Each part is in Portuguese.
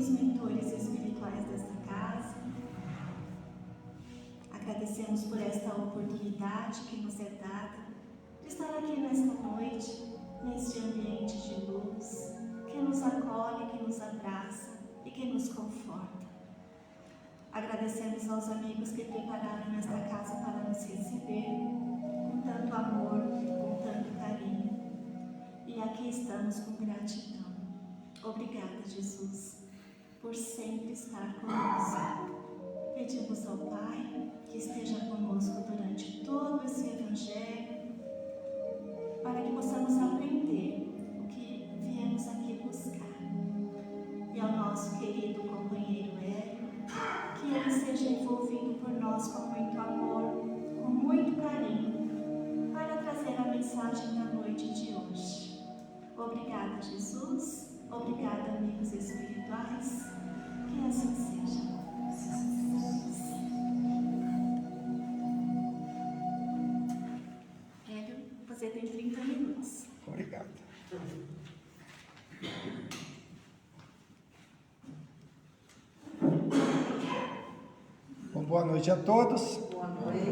os mentores espirituais desta casa. Agradecemos por esta oportunidade que nos é dada de estar aqui nesta noite, neste ambiente de luz, que nos acolhe, que nos abraça e que nos conforta. Agradecemos aos amigos que prepararam esta casa para nos receber com tanto amor, com tanto carinho. E aqui estamos com gratidão. Obrigada, Jesus, por sempre estar conosco. Pedimos ao Pai que esteja conosco durante todo esse Evangelho, para que possamos aprender o que viemos aqui buscar. E ao nosso querido companheiro Hélio, que ele seja envolvido por nós com muito amor, com muito carinho, para trazer a mensagem da noite de hoje. Obrigada, Jesus. Obrigada, amigos espirituais. Que assim seja. Hélio, você tem 30 minutos. Obrigado. Bom, boa noite a todos. Boa noite.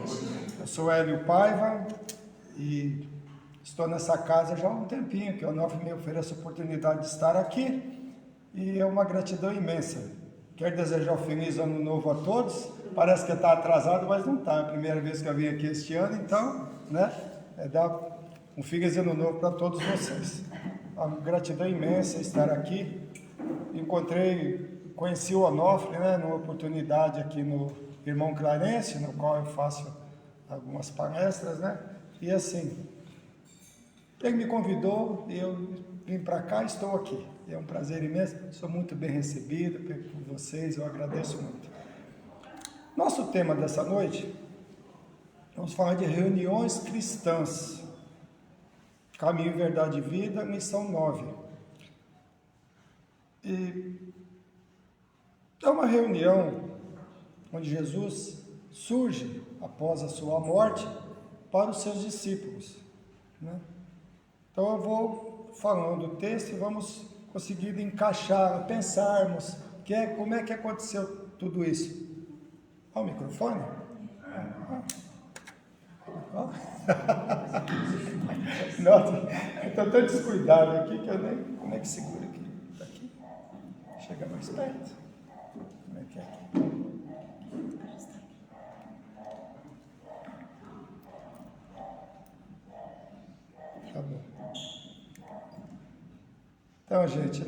Eu sou Hélio Paiva e estou nessa casa já há um tempinho, que o Onofre me oferece a oportunidade de estar aqui e é uma gratidão imensa. Quero desejar um feliz ano novo a todos. Parece que está atrasado, mas não está. É a primeira vez que eu vim aqui este ano, então, né, dar um feliz ano novo para todos vocês. Uma gratidão imensa estar aqui. Conheci o Onofre, né, numa oportunidade aqui no Irmão Clarence, no qual eu faço algumas palestras, né, e assim, ele me convidou e eu vim para cá e estou aqui. É um prazer imenso, sou muito bem recebido por vocês, eu agradeço muito. Nosso tema dessa noite, vamos falar de reuniões cristãs. Caminho, Verdade e Vida, lição 9. E é uma reunião onde Jesus surge após a sua morte para os seus discípulos, né? Então eu vou falando o texto e vamos conseguir encaixar, pensarmos como é que aconteceu tudo isso. Olha o microfone. Nossa, eu estou tão descuidado aqui que eu nem... Como é que segura aqui? Aqui? Chega mais perto. Como é que é aqui? Tá bom. Então, gente,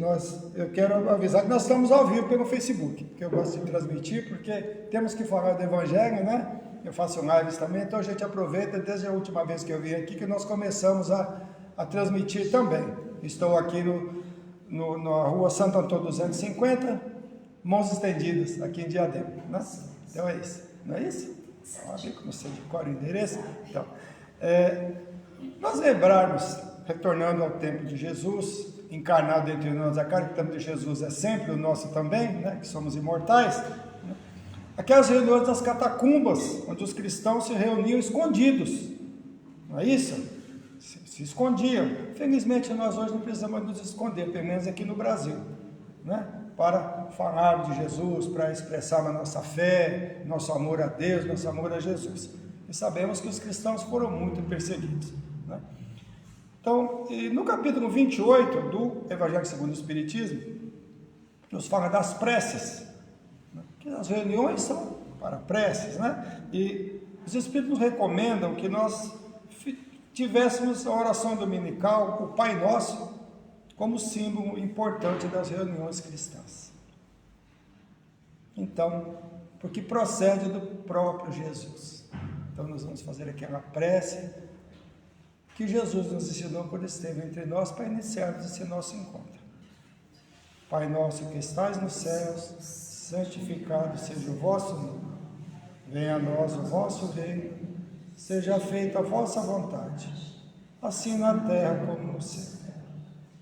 eu quero avisar que nós estamos ao vivo pelo Facebook, que eu gosto de transmitir, porque temos que falar do Evangelho, né? Eu faço lives também, então a gente aproveita, desde a última vez que eu vim aqui, que nós começamos a transmitir também. Estou aqui na rua Santo Antônio 250, Mãos Estendidas, aqui em Diadema. Né? Então é isso, não é isso? Olha como você decora o endereço. Então, nós lembrarmos, retornando ao tempo de Jesus, encarnado entre nós, a cara que o tempo de Jesus é sempre o nosso também, né? Que somos imortais. Né? Aquelas reuniões das catacumbas, onde os cristãos se reuniam escondidos, não é isso? Se escondiam. Felizmente nós hoje não precisamos nos esconder, pelo menos aqui no Brasil, né? Para falar de Jesus, para expressar a nossa fé, nosso amor a Deus, nosso amor a Jesus. E sabemos que os cristãos foram muito perseguidos, né? Então, no capítulo 28 do Evangelho segundo o Espiritismo, nos fala das preces, né? Que as reuniões são para preces, né? E os Espíritos recomendam que nós tivéssemos a oração dominical, o Pai Nosso, como símbolo importante das reuniões cristãs. Então, porque procede do próprio Jesus. Então, nós vamos fazer aquela prece que Jesus nos ensinou quando esteve entre nós para iniciarmos esse nosso encontro. Pai nosso que estais nos céus, santificado seja o vosso nome. Venha a nós o vosso reino, seja feita a vossa vontade, assim na terra como no céu.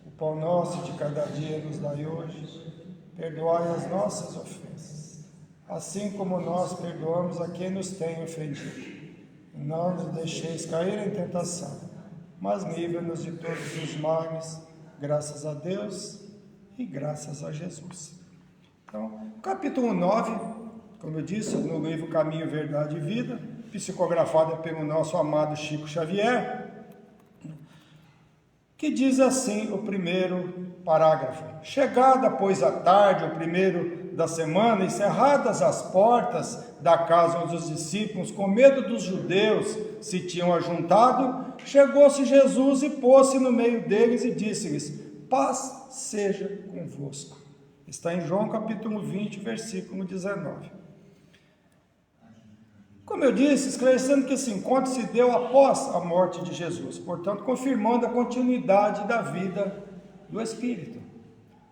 O pão nosso de cada dia nos dai hoje, perdoai as nossas ofensas, assim como nós perdoamos a quem nos tem ofendido. Não nos deixeis cair em tentação, mas livra-nos de todos os males, graças a Deus e graças a Jesus. Então, capítulo 9, como eu disse, no livro Caminho, Verdade e Vida, psicografado pelo nosso amado Chico Xavier, que diz assim o primeiro parágrafo: chegada, pois, a tarde, o primeiro da semana, e cerradas as portas da casa onde os discípulos, com medo dos judeus, se tinham ajuntado, chegou-se Jesus e pôs-se no meio deles e disse-lhes: paz seja convosco. Está em João capítulo 20, versículo 19. Como eu disse, esclarecendo que esse encontro se deu após a morte de Jesus, portanto, confirmando a continuidade da vida do Espírito.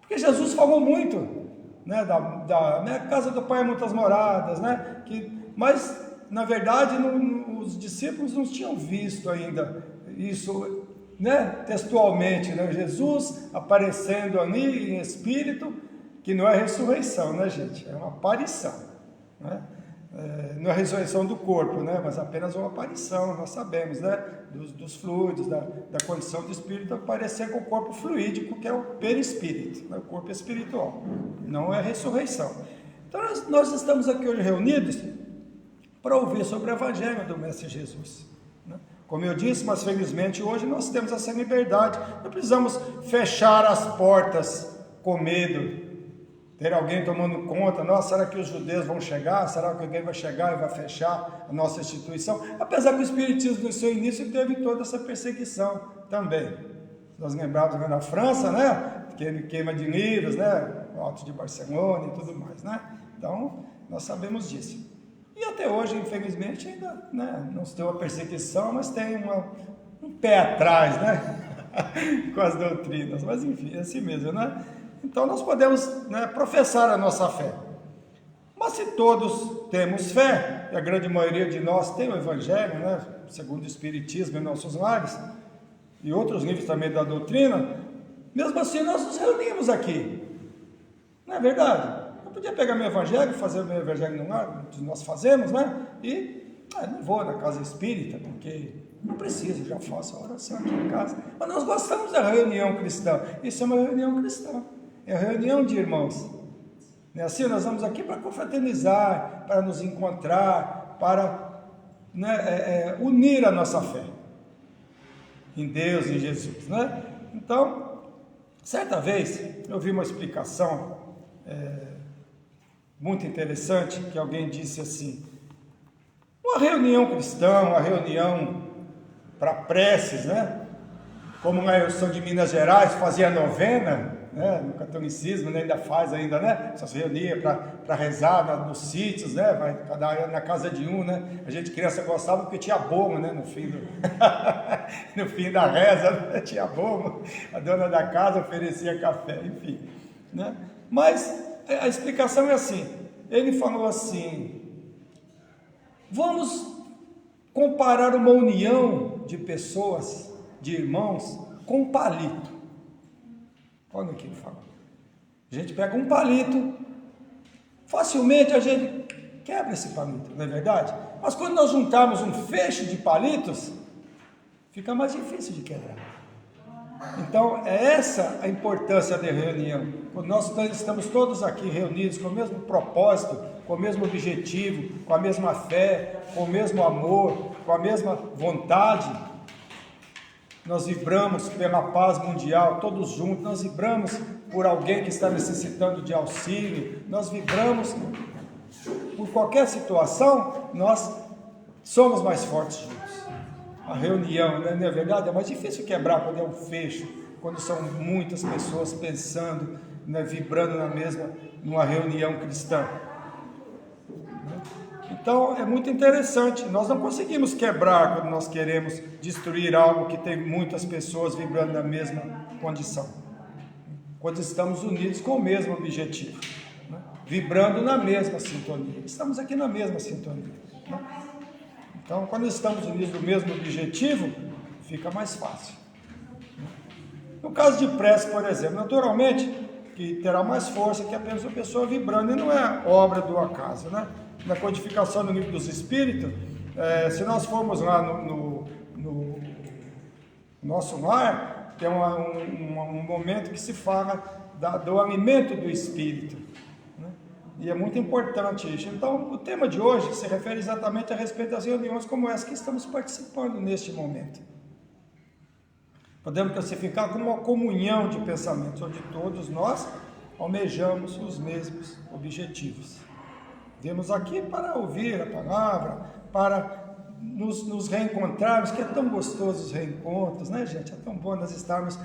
Porque Jesus falou muito, né, da casa do Pai há muitas moradas, né, mas, na verdade, os discípulos não tinham visto ainda isso, né, textualmente, né, Jesus aparecendo ali em Espírito, que não é ressurreição, né, gente? É uma aparição, né? Não é a ressurreição do corpo, né? Mas apenas uma aparição, nós sabemos, né? Dos fluidos, da condição do espírito aparecer com o corpo fluídico, que é o perispírito, né? O corpo espiritual, não é a ressurreição. Então nós estamos aqui hoje reunidos para ouvir sobre o Evangelho do Mestre Jesus, né? Como eu disse, mas felizmente hoje nós temos essa liberdade, não precisamos fechar as portas com medo, ter alguém tomando conta, nossa, será que os judeus vão chegar? Será que alguém vai chegar e vai fechar a nossa instituição? Apesar que o Espiritismo, no seu início, teve toda essa perseguição também. Nós lembramos na França, né? Queima de livros, né? O Alto de Barcelona e tudo mais, né? Então, nós sabemos disso. E até hoje, infelizmente, ainda, né, não se tem uma perseguição, mas tem um pé atrás, né? Com as doutrinas. Mas, enfim, é assim mesmo, né? Então nós podemos, né, professar a nossa fé. Mas se todos temos fé, e a grande maioria de nós tem o Evangelho, né, segundo o Espiritismo em nossos lares, e outros livros também da doutrina, mesmo assim nós nos reunimos aqui. Não é verdade? Eu podia pegar meu Evangelho, fazer o meu Evangelho no lar, que nós fazemos, né? E não vou na casa espírita, porque não preciso, já faço a oração aqui em casa. Mas nós gostamos da reunião cristã. Isso é uma reunião cristã. É a reunião de irmãos. É assim, nós vamos aqui para confraternizar, para nos encontrar, para, né, unir a nossa fé em Deus e em Jesus, né? Então, certa vez eu vi uma explicação muito interessante, que alguém disse assim: uma reunião cristã, uma reunião para preces, né? Como eu sou de Minas Gerais, fazia novena, né, no catolicismo, né, ainda faz ainda, né, só se reunia para rezar nos sítios, né, vai cada na casa de um, né, a gente criança gostava porque tinha bolo, né, no fim no fim da reza, né, tinha bolo, a dona da casa oferecia café, enfim, né, mas a explicação é assim, ele falou assim: vamos comparar uma união de pessoas, de irmãos, com um palito. Olha o que ele fala. A gente pega um palito, facilmente a gente quebra esse palito, não é verdade? Mas quando nós juntarmos um feixe de palitos, fica mais difícil de quebrar. Então, é essa a importância da reunião. Quando nós estamos todos aqui reunidos com o mesmo propósito, com o mesmo objetivo, com a mesma fé, com o mesmo amor, com a mesma vontade, nós vibramos pela paz mundial, todos juntos, nós vibramos por alguém que está necessitando de auxílio, nós vibramos por qualquer situação, nós somos mais fortes juntos. A reunião, né, não é verdade? É mais difícil quebrar quando é um fecho, quando são muitas pessoas pensando, né, vibrando numa reunião cristã. Então é muito interessante, nós não conseguimos quebrar quando nós queremos destruir algo que tem muitas pessoas vibrando na mesma condição, quando estamos unidos com o mesmo objetivo, né? Vibrando na mesma sintonia, estamos aqui na mesma sintonia, né? Então quando estamos unidos no mesmo objetivo, fica mais fácil. No caso de prece, por exemplo, naturalmente que terá mais força que apenas uma pessoa vibrando, e não é obra do acaso, né? Na codificação do Livro dos Espíritos, se nós formos lá no nosso lar, tem um momento que se fala do alimento do Espírito, né? E é muito importante isso. Então, o tema de hoje se refere exatamente a respeito das reuniões como essa que estamos participando neste momento. Podemos classificar como uma comunhão de pensamentos, onde todos nós almejamos os mesmos objetivos. Viemos aqui para ouvir a palavra, para nos reencontrarmos, que é tão gostoso os reencontros, né, gente? É tão bom nós estarmos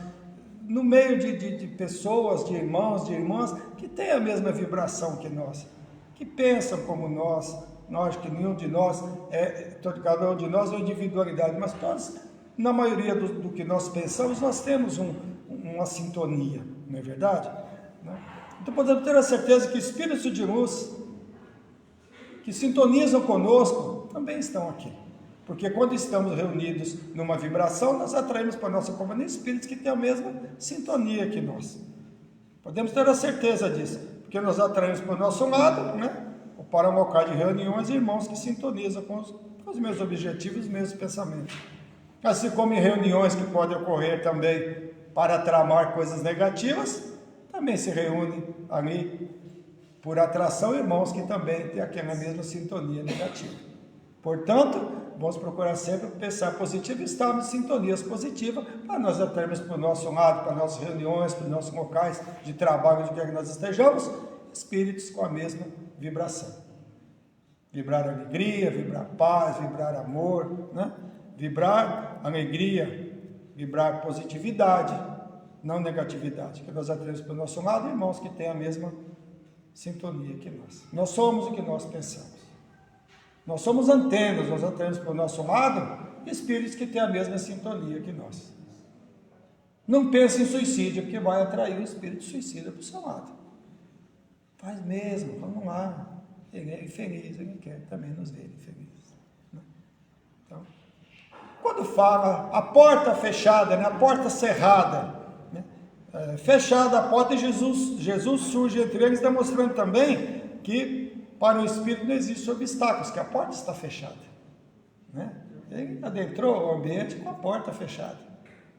no meio de pessoas, de irmãos, de irmãs, que têm a mesma vibração que nós, que pensam como nós. Nós, que nenhum de nós cada um de nós é uma individualidade, mas todos, na maioria do que nós pensamos, nós temos uma sintonia, não é verdade? Então podemos ter a certeza que espíritos de luz, que sintonizam conosco, também estão aqui. Porque quando estamos reunidos numa vibração, nós atraímos para a nossa companhia espíritos que têm a mesma sintonia que nós. Podemos ter a certeza disso, porque nós atraímos para o nosso lado, né? Ou para um local de reuniões, irmãos que sintonizam com os meus objetivos, os meus pensamentos. Assim como em reuniões que podem ocorrer também para tramar coisas negativas, também se reúnem ali por atração irmãos que também têm aquela mesma sintonia negativa. Portanto, vamos procurar sempre pensar positivo e estarmos em sintonias positivas para nós atrairmos para o nosso lado, para nossas reuniões, para os nossos locais de trabalho, onde quer que nós estejamos, espíritos com a mesma vibração. Vibrar alegria, vibrar paz, vibrar amor, né? Vibrar alegria, vibrar positividade, não negatividade, que nós atraímos para o nosso lado irmãos que têm a mesma sintonia que nós. Nós somos o que nós pensamos. Nós somos antenas, nós atraímos para o nosso lado espíritos que têm a mesma sintonia que nós. Não pense em suicídio, porque vai atrair o espírito suicida para o seu lado. Faz mesmo, vamos lá. Ele é infeliz, ele quer também nos ver infelizes. Então, quando fala a porta fechada, né, a porta cerrada, né, fechada a porta, e Jesus surge entre eles, demonstrando também que para o espírito não existe obstáculos, que a porta está fechada, né? Ele adentrou o ambiente com a porta fechada.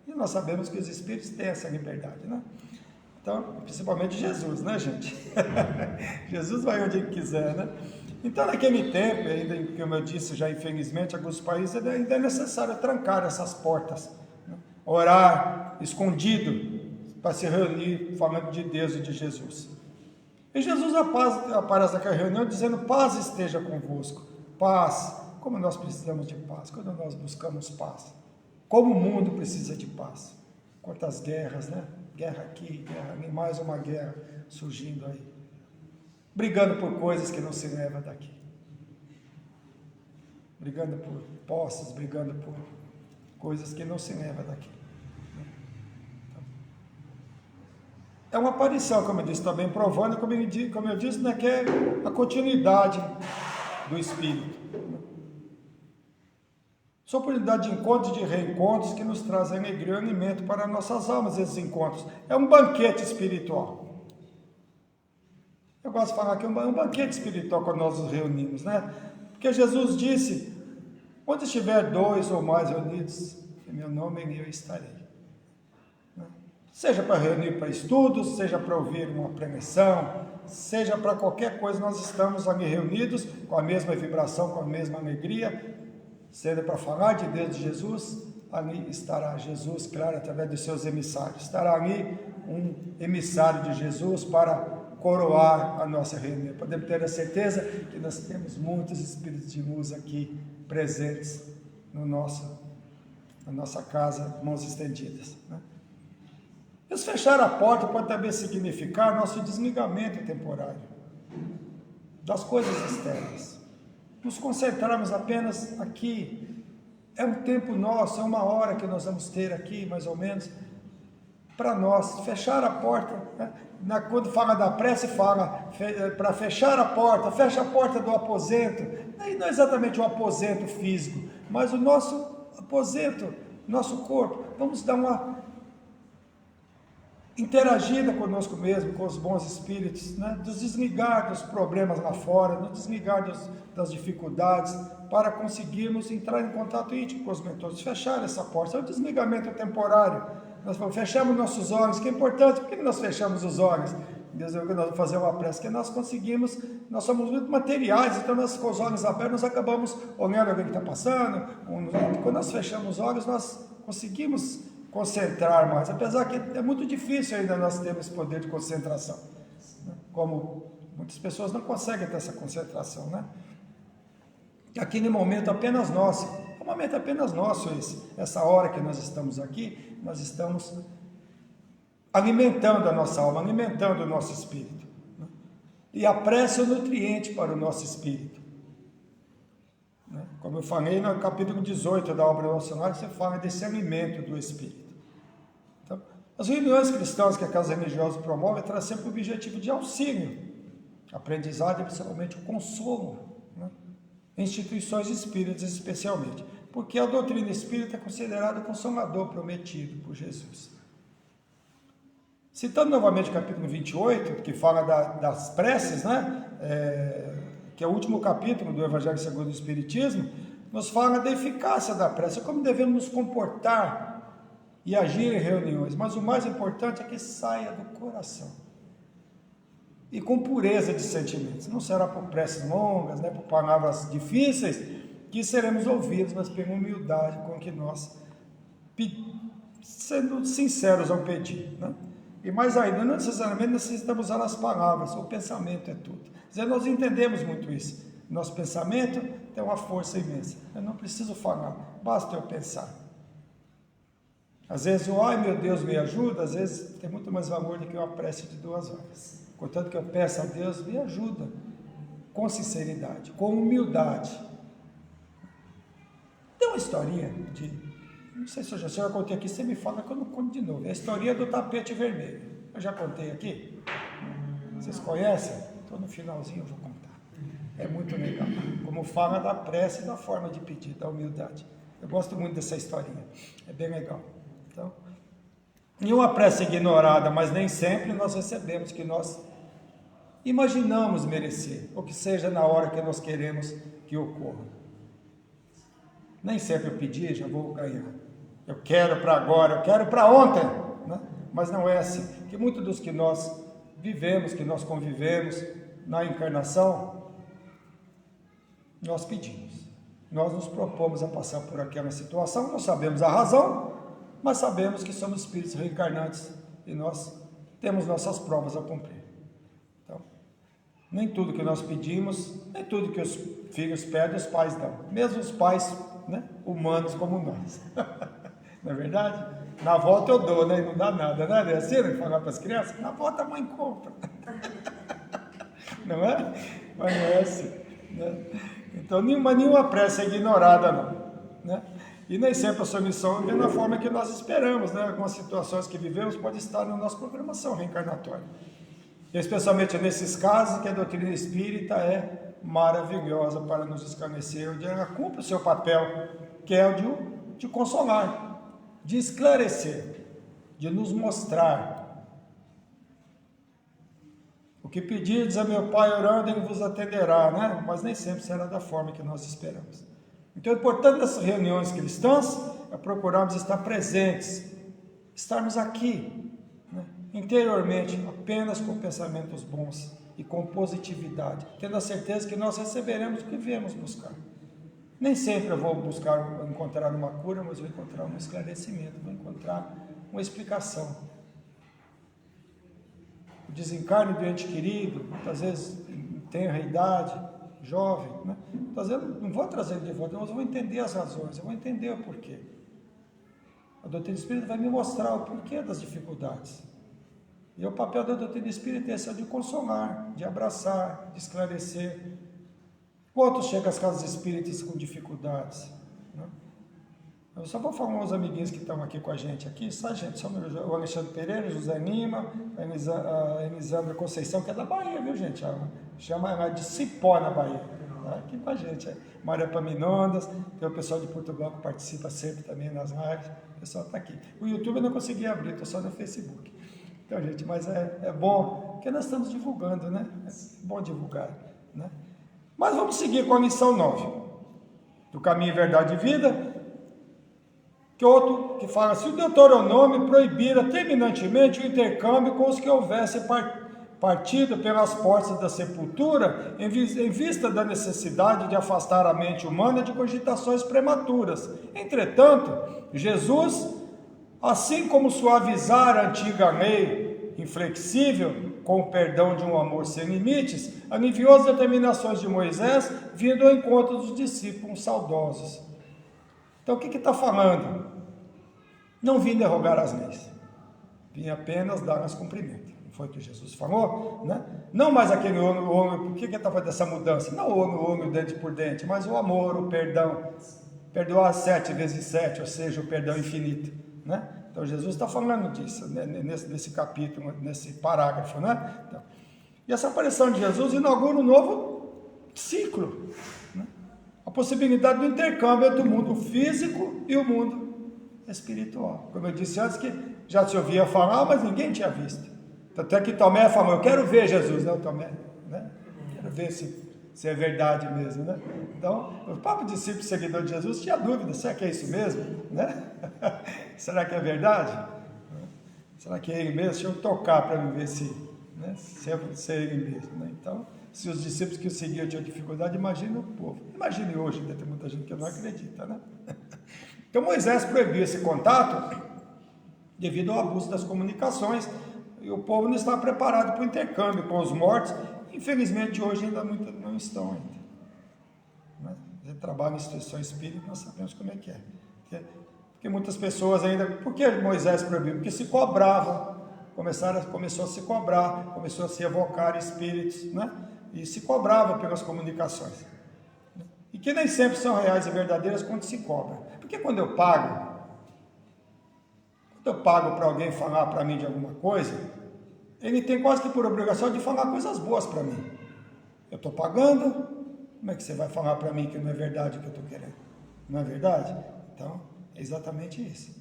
E nós sabemos que os espíritos têm essa liberdade, né? Então, principalmente Jesus, né, gente? Jesus vai onde ele quiser, né? Então, naquele tempo, ainda, como eu disse, já infelizmente, em alguns países ainda é necessário trancar essas portas, né? Orar escondido para se reunir falando de Deus e de Jesus. E Jesus aparece naquela reunião dizendo: paz esteja convosco. Paz. Como nós precisamos de paz, quando nós buscamos paz. Como o mundo precisa de paz. Quantas guerras, né? Guerra aqui, guerra ali, mais uma guerra surgindo aí. Brigando por coisas que não se levam daqui. Brigando por posses, brigando por coisas que não se levam daqui. É uma aparição, como eu disse, também provando, como eu disse, né, que é a continuidade do Espírito. São oportunidade de encontros e de reencontros que nos trazem alegria e alimento para nossas almas, esses encontros. É um banquete espiritual. Eu gosto de falar que é um banquete espiritual quando nós nos reunimos, né? Porque Jesus disse: onde estiver 2 ou mais reunidos, em meu nome eu estarei. Seja para reunir para estudos, seja para ouvir uma pregação, seja para qualquer coisa, nós estamos ali reunidos com a mesma vibração, com a mesma alegria. Seja para falar de Deus, de Jesus, ali estará Jesus, claro, através dos seus emissários. Estará ali um emissário de Jesus para coroar a nossa reunião. Podemos ter a certeza que nós temos muitos espíritos de luz aqui presentes na nossa casa, mãos estendidas, né? Mas fechar a porta pode também significar nosso desligamento temporário das coisas externas. Nos concentrarmos apenas aqui. É um tempo nosso, é uma hora que nós vamos ter aqui, mais ou menos, para nós. Fechar a porta, né? Quando fala da prece, fala para fechar a porta, fecha a porta do aposento. E não é exatamente o aposento físico, mas o nosso aposento, nosso corpo. Vamos dar uma interagida conosco mesmo, com os bons espíritos, né? Nos desligar dos problemas lá fora, nos desligar das dificuldades, para conseguirmos entrar em contato íntimo com os mentores, fechar essa porta. É um desligamento temporário. Nós fechamos nossos olhos, que é importante. Por que nós fechamos os olhos? Deus é que nós vamos fazer uma prece, que nós conseguimos, nós somos muito materiais, então nós com os olhos abertos, nós acabamos olhando alguém que está passando, quando nós fechamos os olhos, nós conseguimos concentrar mais, apesar que é muito difícil ainda nós termos esse poder de concentração, né? Como muitas pessoas não conseguem ter essa concentração, né? Aqui no momento apenas nosso, é um momento apenas nosso essa hora que nós estamos aqui, nós estamos alimentando a nossa alma, alimentando o nosso espírito, né? E a prece é o nutriente para o nosso espírito, né? Como eu falei no capítulo 18 da obra Nosso Lar, você fala desse alimento do espírito. Então, as reuniões cristãs que a Casa Religiosa promove trazem sempre o objetivo de auxílio, aprendizado e principalmente o consolo, né? Instituições espíritas especialmente, porque a doutrina espírita é considerada o consolador prometido por Jesus. Citando novamente o capítulo 28, que fala das preces, né? Que é o último capítulo do Evangelho segundo o Espiritismo, nos fala da eficácia da prece, como devemos nos comportar e agir em reuniões, mas o mais importante é que saia do coração e com pureza de sentimentos. Não será por preces longas, né, por palavras difíceis, que seremos ouvidos, mas pela humildade com que nós, sendo sinceros ao pedir, né? E mais ainda, não necessariamente necessitamos usar as palavras, o pensamento é tudo. Quer dizer, nós entendemos muito isso. Nosso pensamento tem uma força imensa. Eu não preciso falar, basta eu pensar. Às vezes o ai meu Deus me ajuda, às vezes tem muito mais valor do que uma prece de 2 horas. Contanto que eu peço a Deus, me ajuda, com sinceridade, com humildade. Tem uma historinha não sei se eu já contei aqui, você me fala que eu não conto de novo. É a historinha do tapete vermelho. Eu já contei aqui? Vocês conhecem? Então no finalzinho eu vou contar. É muito legal. Como fala da prece e da forma de pedir, da humildade. Eu gosto muito dessa historinha. É bem legal. Então, em uma prece ignorada, mas nem sempre nós recebemos que nós imaginamos merecer, ou que seja na hora que nós queremos que ocorra. Nem sempre eu pedir, já vou ganhar. Eu quero para agora, eu quero para ontem, né? Mas não é assim. Que muitos dos que nós vivemos, que nós convivemos na encarnação, nós pedimos. Nós nos propomos a passar por aquela situação, não sabemos a razão, mas sabemos que somos espíritos reencarnantes e nós temos nossas provas a cumprir. Então, nem tudo que nós pedimos, nem tudo que os filhos pedem, os pais dão. Mesmo os pais, né, humanos como nós. Não é verdade? Na volta eu dou, né? E não dá nada, né? É assim, né? Falar para as crianças, na volta a mãe compra. Não é? Mas não é assim, né? Então, nenhuma prece é ignorada, não, né? E nem sempre a sua missão vem na forma que nós esperamos, né? Algumas situações que vivemos podem estar na nossa programação reencarnatória. E especialmente nesses casos que a doutrina espírita é maravilhosa para nos esclarecer, onde ela cumpre o seu papel, que é o de consolar, de esclarecer, de nos mostrar. O que pedirdes a meu Pai orando, Ele vos atenderá, né? Mas nem sempre será da forma que nós esperamos. Então, o importante dessas reuniões cristãs é procurarmos estar presentes, estarmos aqui, né? Interiormente, apenas com pensamentos bons e com positividade, tendo a certeza que nós receberemos o que viemos buscar. Nem sempre eu vou encontrar uma cura, mas vou encontrar um esclarecimento, vou encontrar uma explicação. O desencarne do ente querido, muitas vezes tem a idade, jovem, né? Muitas vezes não vou trazer ele de volta, mas eu vou entender as razões, eu vou entender o porquê. A doutrina espírita vai me mostrar o porquê das dificuldades. E o papel da doutrina espírita é esse, de consolar, de abraçar, de esclarecer. Quantos chegam às casas espíritas com dificuldades, né? Eu só vou falar uns amiguinhos que estão aqui com a gente aqui, sabe, gente? São o Alexandre Pereira, José Lima, a Elisandra Conceição, que é da Bahia, viu, gente? Chama ela de Cipó, na Bahia. Tá aqui com a gente. Maria Paminondas, tem o pessoal de Portugal que participa sempre também nas lives. O pessoal está aqui. O YouTube eu não consegui abrir, estou só no Facebook. Então, gente, mas é bom, porque nós estamos divulgando, né? É bom divulgar, né? Mas vamos seguir com a lição 9, do Caminho, Verdade e Vida, que fala assim: o Deuteronômio proibira terminantemente o intercâmbio com os que houvesse partido pelas portas da sepultura, em vista da necessidade de afastar a mente humana de cogitações prematuras. Entretanto, Jesus, assim como suavizar a antiga lei inflexível, com o perdão de um amor sem limites, aliviou as determinações de Moisés, vindo ao encontro dos discípulos saudosos. Então, o que está falando? Não vim derrogar as leis, vim apenas dar-lhes cumprimento. Não foi o que Jesus falou, né? Não mais aquele olho, por que está fazendo essa mudança? Não o olho dente por dente, mas o amor, o perdão, perdoar 7 vezes 7, ou seja, o perdão infinito, né? Então, Jesus está falando disso, né? nesse capítulo, nesse parágrafo, né? Então, e essa aparição de Jesus inaugura um novo ciclo, né? A possibilidade do intercâmbio entre o mundo físico e o mundo espiritual. Como eu disse antes, que já se ouvia falar, mas ninguém tinha visto. Tanto é que Tomé falou, eu quero ver Jesus, né, Tomé? Né? Quero ver se é verdade mesmo, né? Então, o próprio discípulo seguidor de Jesus tinha dúvida, será que é isso mesmo? Né? Será que é verdade? Será que é ele mesmo? Deixa eu tocar para ver se é ele mesmo, né? Então, se os discípulos que o seguiam tinham dificuldade, imagina o povo. Imagine hoje, deve ter muita gente que não acredita, né? Então, Moisés proibiu esse contato devido ao abuso das comunicações, e o povo não está preparado para o intercâmbio com os mortos. Infelizmente, hoje ainda não estão ainda. Né? Você trabalha em instituição espírita, nós sabemos como é que é. Porque muitas pessoas ainda... Por que Moisés proibiu? Porque se cobravam. Começou a se cobrar, começou a se evocar espíritos, né? E se cobrava pelas comunicações. E que nem sempre são reais e verdadeiras quando se cobra. Porque quando eu pago para alguém falar para mim de alguma coisa, ele tem quase que por obrigação de falar coisas boas para mim. Eu estou pagando, como é que você vai falar para mim que não é verdade o que eu estou querendo? Não é verdade? Então, é exatamente isso.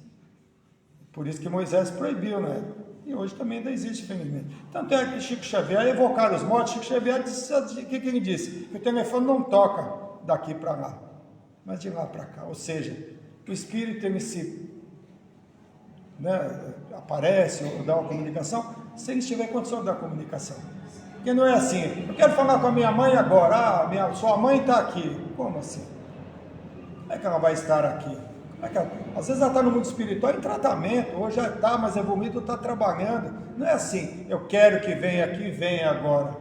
Por isso que Moisés proibiu, né? E hoje também ainda existe, infelizmente. Tanto é que Chico Xavier, evocar os mortos, Chico Xavier disse, o que ele disse? Que o telefone não toca daqui para lá, mas de lá para cá. Ou seja, o espírito ele se... aparece ou dá uma comunicação, se ele estiver em condição de dar comunicação. Porque não é assim, eu quero falar com a minha mãe agora, sua mãe está aqui. Como assim? Como é que ela vai estar aqui? Às vezes ela está no mundo espiritual em tratamento, hoje já está, mas é bonito, está trabalhando. Não é assim, eu quero que venha aqui, venha agora.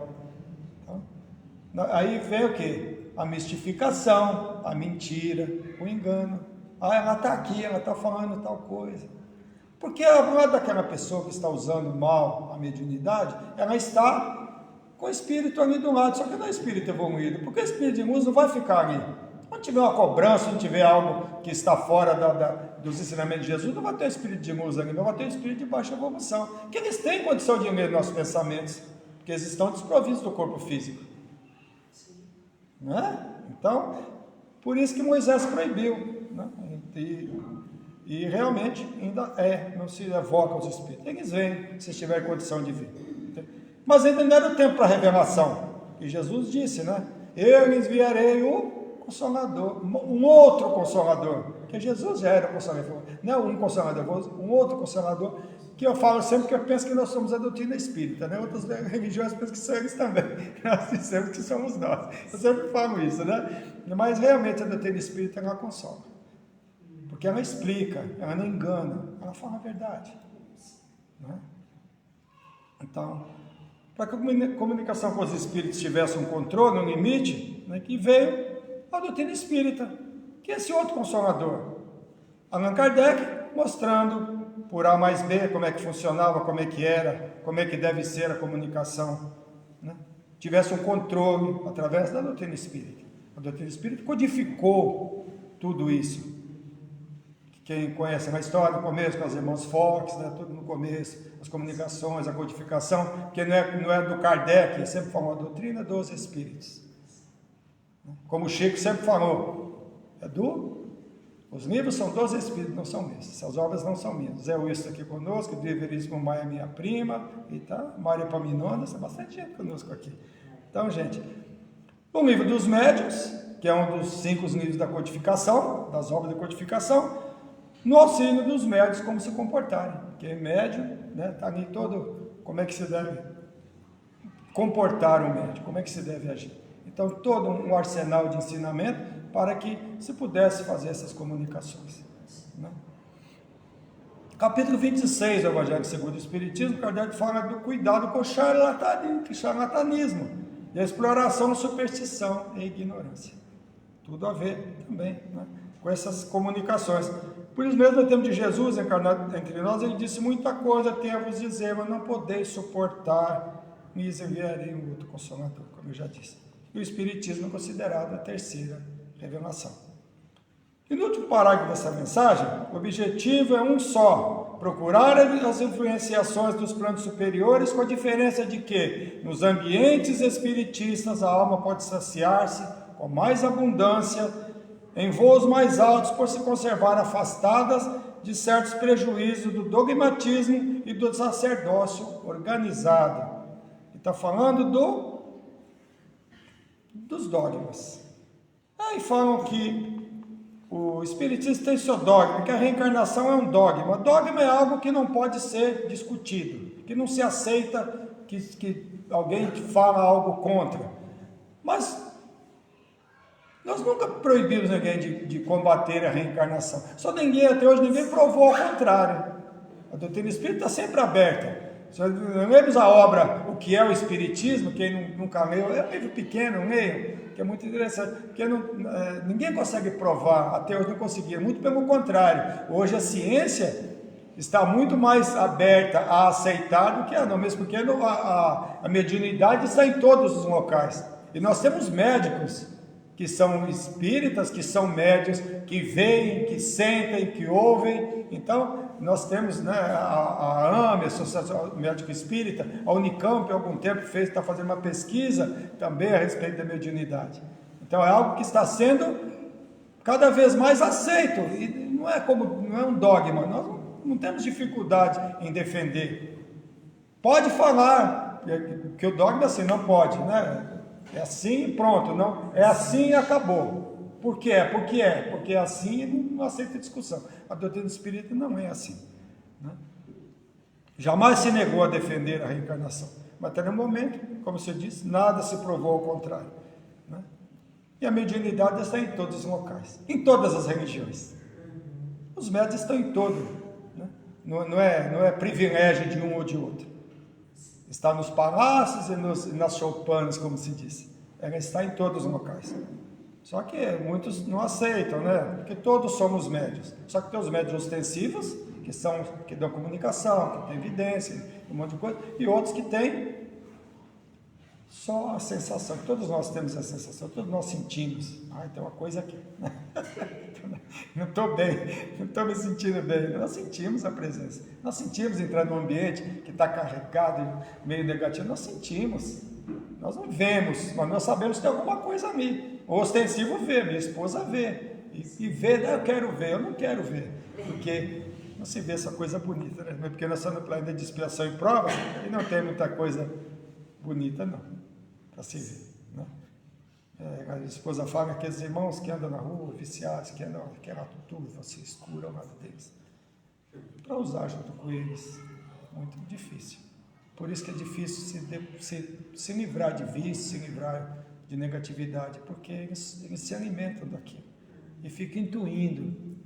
Então, aí vem o quê? A mistificação, a mentira, o engano. Ela está aqui, ela está falando tal coisa. Porque não é daquela pessoa que está usando mal a mediunidade, ela está com o espírito ali do lado, só que não é espírito evoluído, porque o espírito de luz não vai ficar ali. Quando tiver uma cobrança, quando tiver algo que está fora dos ensinamentos de Jesus, não vai ter o espírito de luz ali, não vai ter o espírito de baixa evolução, que eles têm condição de ler nossos pensamentos, porque eles estão desprovidos do corpo físico. Não é? Então, por isso que Moisés proibiu, né? E realmente ainda não se evoca os espíritos. Eles vêm, se tiver condição de vir. Mas ainda não era o tempo para revelação. E Jesus disse, né? Eu lhes enviarei o Consolador, um outro Consolador. Porque Jesus já era o Consolador. Não um Consolador, um outro Consolador. Que eu falo sempre que eu penso que nós somos a doutrina espírita, né? Outras religiões pensam que são eles também. Nós dizemos que somos nós. Eu sempre falo isso, né? Mas realmente a doutrina espírita ela consola. Porque ela explica, ela não engana, ela fala a verdade. Né? Então, para que a comunicação com os espíritos tivesse um controle, um limite, né, que veio a doutrina espírita, que é esse outro Consolador. Allan Kardec mostrando por A mais B como é que funcionava, como é que era, como é que deve ser a comunicação. Né? Tivesse um controle através da doutrina espírita. A doutrina espírita codificou tudo isso. Quem conhece a história, no começo com os irmãos Fox, né, tudo no começo, as comunicações, a codificação, que não é do Kardec, ele sempre falou a doutrina dos espíritos. Como o Chico sempre falou, os livros são dos espíritos, não são meus, essas obras não são minhas. Zé Wilson aqui conosco, de Veríssimo Maia é minha prima, e tá, Maria Paminondas, tem bastante gente conosco aqui. Então, gente, o livro dos médiuns, que é um dos 5 livros da codificação, das obras de codificação, no auxílio dos médiuns, como se comportarem, porque médium, né, está ali todo, como é que se deve comportar o médium, como é que se deve agir. Então, todo um arsenal de ensinamento para que se pudesse fazer essas comunicações, né? Capítulo 26 do Evangelho segundo o Espiritismo, Kardec fala do cuidado com o charlatanismo e a exploração, superstição e ignorância. Tudo a ver também, né, com essas comunicações. Por isso mesmo, no tempo de Jesus encarnado entre nós, ele disse: muita coisa tenho a vos dizer, mas não podeis suportar, me enviarei um outro consolador, como eu já disse. E o Espiritismo é considerado a terceira revelação. E no último parágrafo dessa mensagem, o objetivo é um só: procurar as influenciações dos planos superiores, com a diferença de que, nos ambientes espiritistas, a alma pode saciar-se com mais abundância, em voos mais altos, por se conservar afastadas de certos prejuízos do dogmatismo e do sacerdócio organizado. Está falando dos dogmas. Aí falam que o Espiritismo tem seu dogma, que a reencarnação é um dogma. Dogma é algo que não pode ser discutido, que não se aceita que alguém fala algo contra. Mas nós nunca proibimos ninguém de combater a reencarnação. Só ninguém provou ao contrário. A doutrina espírita está sempre aberta. Lemos a obra O que é o Espiritismo, quem nunca leu, é um livro pequeno, que é muito interessante, porque ninguém consegue provar, até hoje não conseguia, muito pelo contrário. Hoje a ciência está muito mais aberta a aceitar do que a não, mesmo porque a mediunidade está em todos os locais. E nós temos médicos que são espíritas, que são médiuns, que veem, que sentem, que ouvem. Então, nós temos, né, a AME, a Associação Médico Espírita, a Unicamp, há algum tempo está fazendo uma pesquisa também a respeito da mediunidade. Então, é algo que está sendo cada vez mais aceito, e não é um dogma, nós não temos dificuldade em defender. Pode falar, que o dogma assim não pode, né? É assim e pronto, não, é assim e acabou. Por quê? Porque é assim e não aceita discussão. A doutrina espírita não é assim, né? Jamais se negou a defender a reencarnação, mas até no momento, como você disse, nada se provou ao contrário, né? E a mediunidade está em todos os locais, em todas as religiões. Os médiuns estão em todo, né? Não é privilégio de um ou de outro. Está nos palácios e nas choupanas, como se diz. Ela está em todos os locais. Só que muitos não aceitam, né? Porque todos somos médiuns. Só que tem os médiuns ostensivos, que dão comunicação, que têm evidência, um monte de coisa, e outros que têm só a sensação. Todos nós temos a sensação, todos nós sentimos. Tem uma coisa aqui. Não estou bem, não estou me sentindo bem. Nós sentimos a presença. Nós sentimos entrar num ambiente que está carregado, meio negativo. Nós sentimos. Nós não vemos, mas nós sabemos que tem alguma coisa ali. O ostensivo vê, minha esposa vê. E vê, eu quero ver, eu não quero ver. Porque não se vê essa coisa bonita, né? Porque nós estamos no planeta de expiação e prova e não tem muita coisa bonita, não, para se ver, né? A esposa fala que aqueles irmãos que andam na rua, viciados, que andam aquela turva assim, escura ao lado deles, para usar junto com eles, muito difícil. Por isso que é difícil se livrar de vício, se livrar de negatividade, porque eles se alimentam daquilo e ficam intuindo.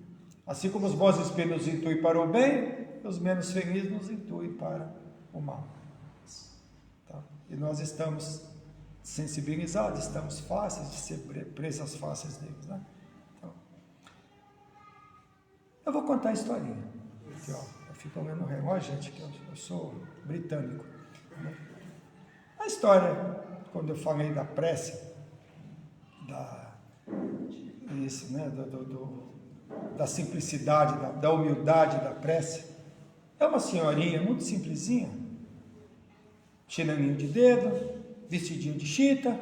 Assim como os bons espíritos nos intuem para o bem, os menos felizes nos intuem para o mal. Tá? E nós estamos sensibilizados, estamos fáceis de ser presas fáceis deles, né? Então, eu vou contar a historinha. Aqui, eu fico olhando o relógio, gente, que eu sou britânico, né? A história, quando eu falei da prece, da simplicidade, da humildade da prece, é uma senhorinha muito simplesinha, chinelinho de dedo, vestidinho de chita.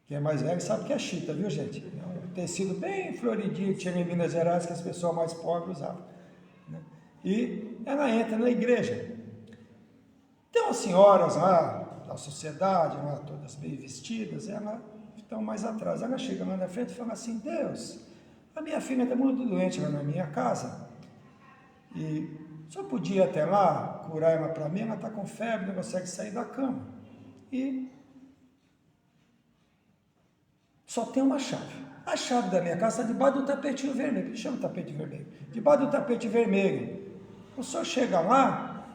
Quem é mais velho sabe que é chita, viu, gente? É um tecido bem floridinho que tinha em Minas Gerais, que as pessoas mais pobres usavam, né? E ela entra na igreja. Tem umas senhoras lá da sociedade, lá todas bem vestidas, elas estão mais atrás. Ela chega lá na frente e fala assim: Deus, a minha filha está muito doente lá na minha casa, e só podia ir até lá curar ela para mim, ela está com febre, não consegue sair da cama. E só tem uma chave. A chave da minha casa está debaixo do tapetinho vermelho. Chama o tapete vermelho. Debaixo do tapete vermelho. O senhor chega lá,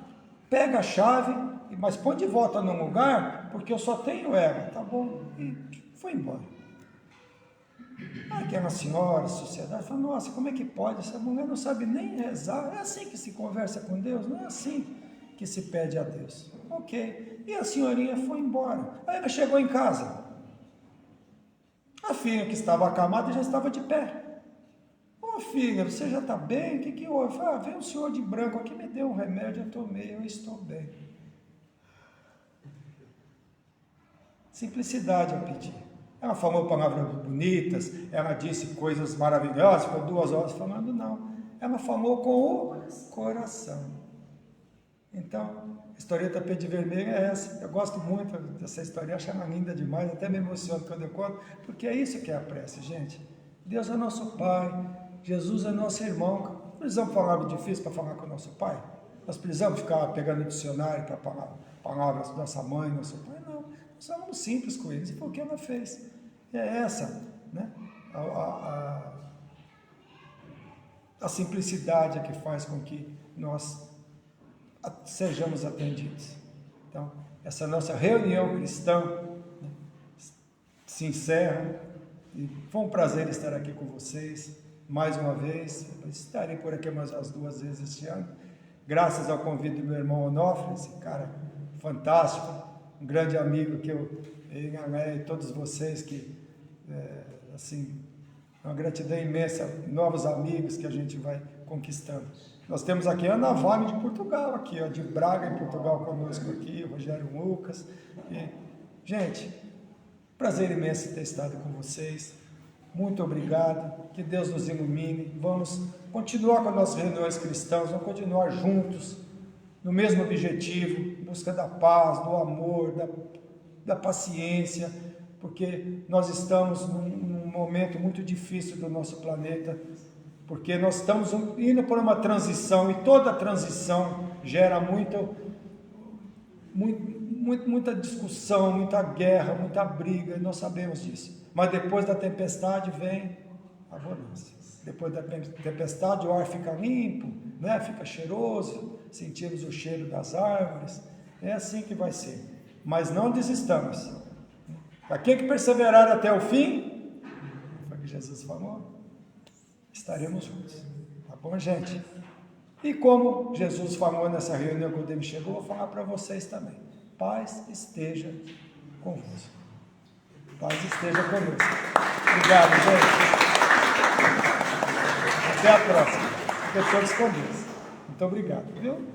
pega a chave, mas põe de volta num lugar, porque eu só tenho ela. Tá bom? E foi embora. Aquela senhora, a sociedade, fala, nossa, como é que pode? Essa mulher não sabe nem rezar. É assim que se conversa com Deus? Não é assim que se pede a Deus. Ok. E a senhorinha foi embora. Aí ela chegou em casa. A filha que estava acamada já estava de pé. Ô filha, você já está bem? O que houve? Veio um senhor de branco aqui, me deu um remédio, eu tomei, eu estou bem. Simplicidade eu pedi. Ela falou palavras bonitas, ela disse coisas maravilhosas, ficou 2 horas falando, não. Ela falou com o coração. Então, a história do tapete vermelho é essa. Eu gosto muito dessa história, acho ela linda demais, até me emociono quando eu conto, porque é isso que é a prece, gente. Deus é nosso Pai, Jesus é nosso irmão. Não precisamos falar algo difícil para falar com o nosso Pai? Nós precisamos ficar pegando o dicionário para palavras da nossa mãe, nosso pai? Não, nós somos simples com eles, e foi o que ela fez. É essa, né? A simplicidade é que faz com que nós sejamos atendidos. Então, essa nossa reunião cristã, né, se encerra. E foi um prazer estar aqui com vocês mais uma vez. Eu estarei por aqui mais as 2 vezes este ano, graças ao convite do meu irmão Onofre, esse cara fantástico, um grande amigo que e todos vocês que assim, uma gratidão imensa, novos amigos que a gente vai conquistando. Nós temos aqui a Ana Vale de Portugal, aqui, ó, de Braga, em Portugal, conosco aqui, o Rogério Lucas. E, gente, prazer imenso ter estado com vocês. Muito obrigado. Que Deus nos ilumine. Vamos continuar com as nossas reuniões cristãs, vamos continuar juntos, no mesmo objetivo, em busca da paz, do amor, da paciência, porque nós estamos num momento muito difícil do nosso planeta, porque nós estamos indo por uma transição, e toda transição gera muita discussão, muita guerra, muita briga, e nós sabemos disso. Mas depois da tempestade vem a bonança. Depois da tempestade o ar fica limpo, né? Fica cheiroso, sentimos o cheiro das árvores. É assim que vai ser. Mas não desistamos. Aquele que perseverar até o fim, foi o que Jesus falou, estaremos juntos. Tá bom, gente? E como Jesus falou nessa reunião quando ele chegou, eu vou falar para vocês também. Paz esteja convosco. Paz esteja conosco. Obrigado, gente. Até a próxima. Fiquem todos com Deus. Muito obrigado, viu?